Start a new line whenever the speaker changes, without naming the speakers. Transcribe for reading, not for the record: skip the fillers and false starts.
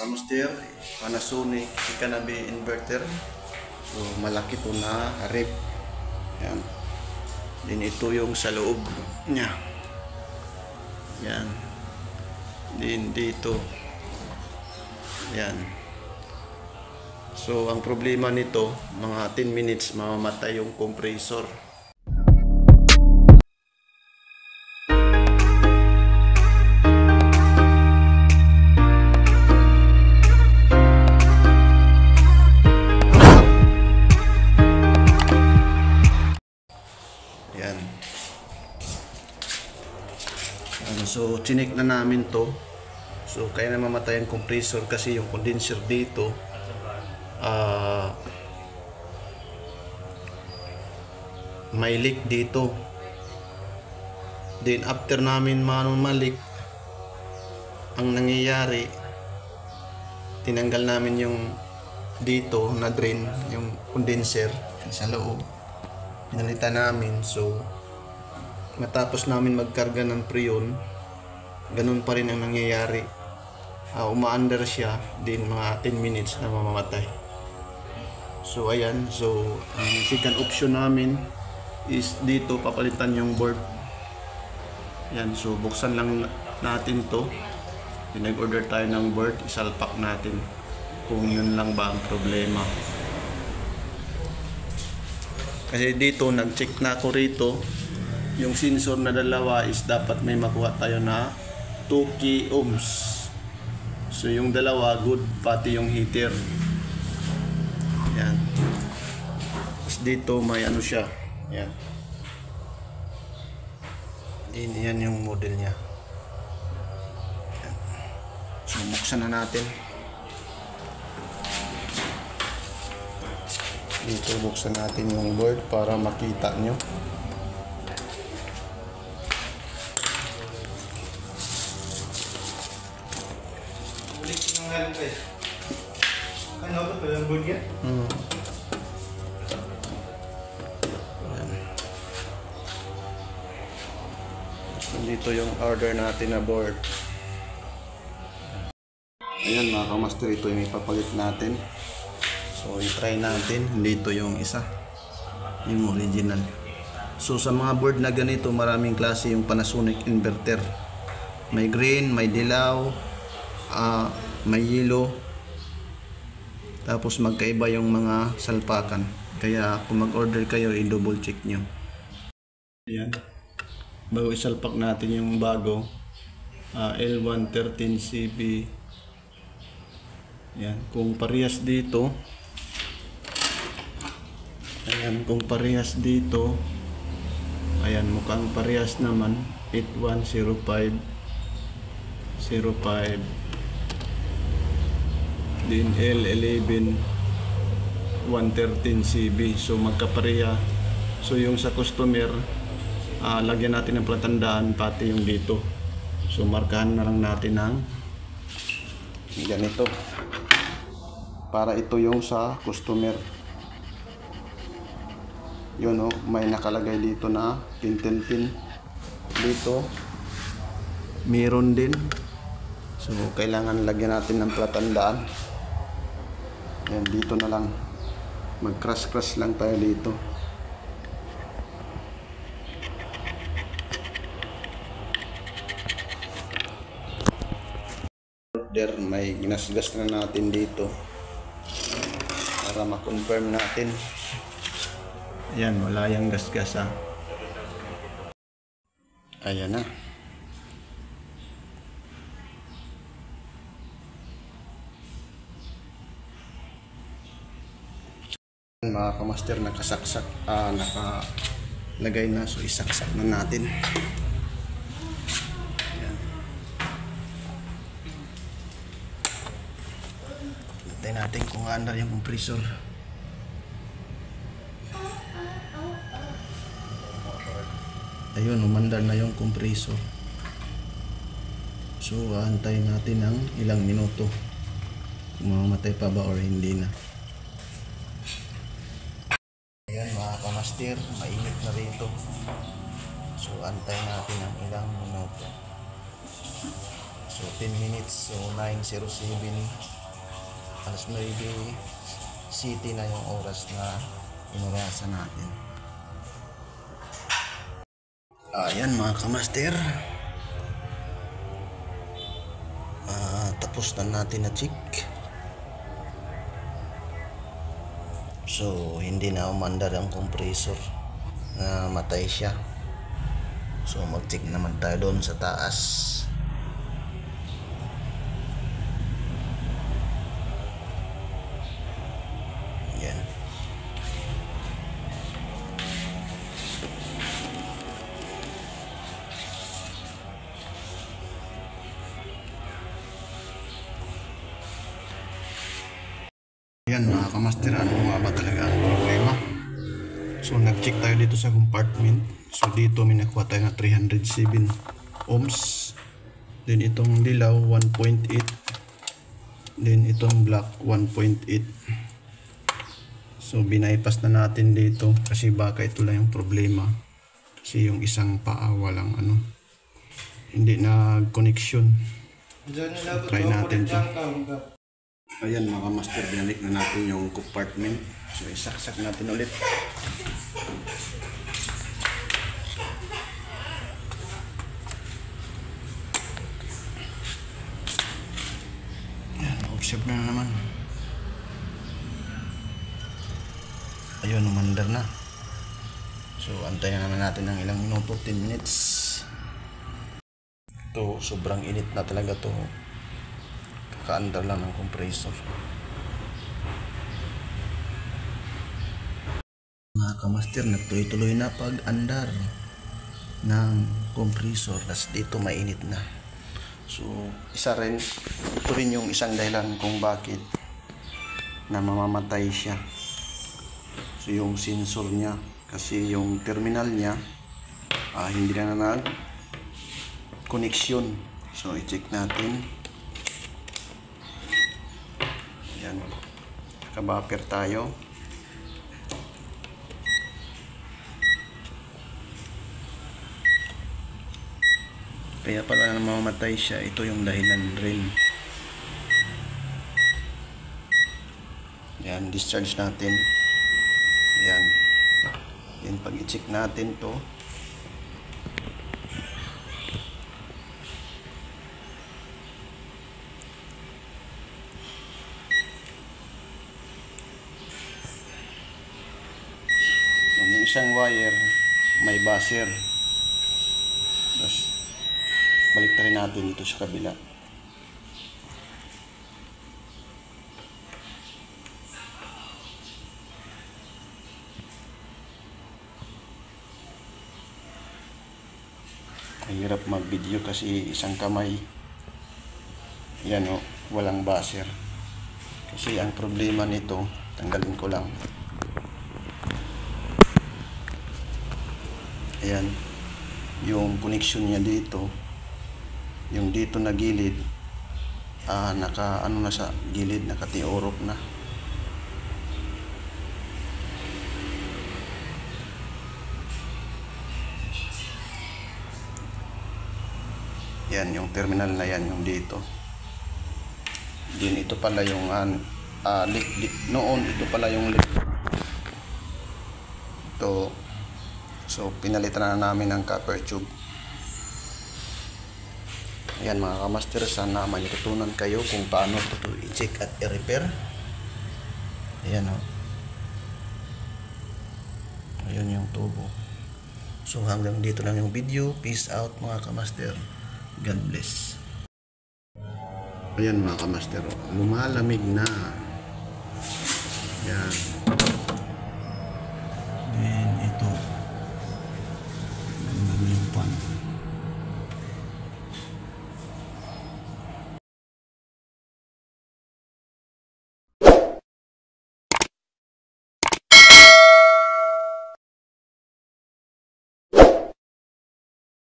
Kamuster, Panasonic Ikanabe inverter. So malaki to na rep. Yan. Din ito yung sa loob niya. Yan. Din dito. Yan. So ang problema nito, mga 10 minutes mamamatay yung compressor. Yan. So chinik na namin to. So kaya na mamatay ang compressor kasi yung condenser dito may leak dito. Then after namin malik, ang nangyayari, tinanggal namin yung dito na drain, yung condenser sa loob, pinalitan namin. So matapos namin magkarga ng preyon, ganun pa rin ang nangyayari. Umaandar siya, din mga 10 minutes na mamamatay. So ayan, so ang second option namin is dito papalitan yung board. Yan, so buksan lang natin to. Nag-order tayo ng board, isalpak natin kung yun lang ba ang problema. Kasi dito nag-check na ako rito, yung sensor na dalawa is dapat may makuha tayo na 2 ohms. So yung dalawa good, pati yung heater. Yan. Tapos dito may ano siya. Yan. Yan yung model niya. Yan. So buksan na natin. Dito buksan natin yung board para makita nyo.
Ano ba pala ang board yan?
Dito yung order natin na board. Ayan mga kamaster, ito yung ipapalit natin. So i-try natin. Dito yung isa, yung original. So sa mga board na ganito, maraming klase yung Panasonic inverter. May green, may dilaw, may yellow. Tapos magkaiba yung mga salpakan. Kaya kung mag-order kayo, i-double check nyo. Ayan. Bago isalpak natin yung bago, L113CB. Ayan. Kung parehas dito, ayan, kung parehas dito, ayan, mukhang parehas naman. 810505. Din L11 113CB. So magkapareha. So yung sa customer, lagyan natin ng palatandaan pati yung dito. So markahan na lang natin ng ganito para ito yung sa customer. Yun, may nakalagay dito na pin. Dito meron din. So kailangan lagyan natin ng palatandaan. Ayan, dito na lang. Mag-crush lang tayo dito. May ginasgas na natin dito para ma-confirm natin. Ayan, wala yung gasgas ha. Ayan na. Mga kamaster, nakasaksak, nakalagay na. So isaksak na natin. Hintayin natin kung andar yung compressor. Ayun, umandar na yung compressor. So antayin natin ng ilang minuto kung mamamatay pa ba or hindi na. Ayan mga kamaster, mainit na rito. So antayin natin ng ilang minuto. So 10 minutes, so 9:07. alas 9 city na yung oras na inurasan natin. Ayan mga kamaster, tapos na natin na check. So hindi na umandar ang compressor, na matay siya. So mag-check naman tayo doon sa taas. Yan. Yan mga kamaster, ano nga ba talaga ang problema? So nag-check tayo dito sa compartment. So dito may nakuha tayo na 307 ohms. Then itong dilaw 1.8. Then itong black 1.8. So binaypas na natin dito kasi baka ito lang yung problema. Kasi yung isang paa walang hindi nag-connection. So try natin to. Ayan mga master, binalik na natin yung compartment. So isaksak natin ulit. Ayan, observe na naman. Ayun, umandar na. So antayin naman natin ng ilang minuto, 10 minutes. Ito, sobrang init na talaga to. Kakaandar lang ng compressor. Mga kamaster, nagtuloy-tuloy na pag-andar ng compressor. Tapos dito mainit na. So ito rin yung isang dahilan kung bakit na mamamatay siya. So yung sensor niya, kasi yung terminal niya hindi na nag-connection. So i-check natin. Yan, naka-buffer tayo. Kaya pala namamatay siya, ito yung dahilan rin. Yan, discharge natin. Yan. Then pag i-check natin to, yung isang wire may buzzer. Tapos balik rin natin dito sa kabila. Mahirap mag-video kasi isang kamay. Yan o, walang buzzer. Kasi ang problema nito, tanggalin ko lang. Ayan, yung connection niya dito, yung dito na gilid, naka na sa gilid, nakatiorok na. Yan, yung terminal na yan, yung dito. Din ito pala yung noon, ito pala yung leak. Ito. So pinalitan na namin ng copper tube. Ayan mga kamaster, sana may natutunan kayo kung paano ito i-check at i-repair. Ayan o. Ayun yung tubo. So hanggang dito lang yung video. Peace out mga kamaster. God bless. Ayan mga kamaster, lumalamig na. Ayan.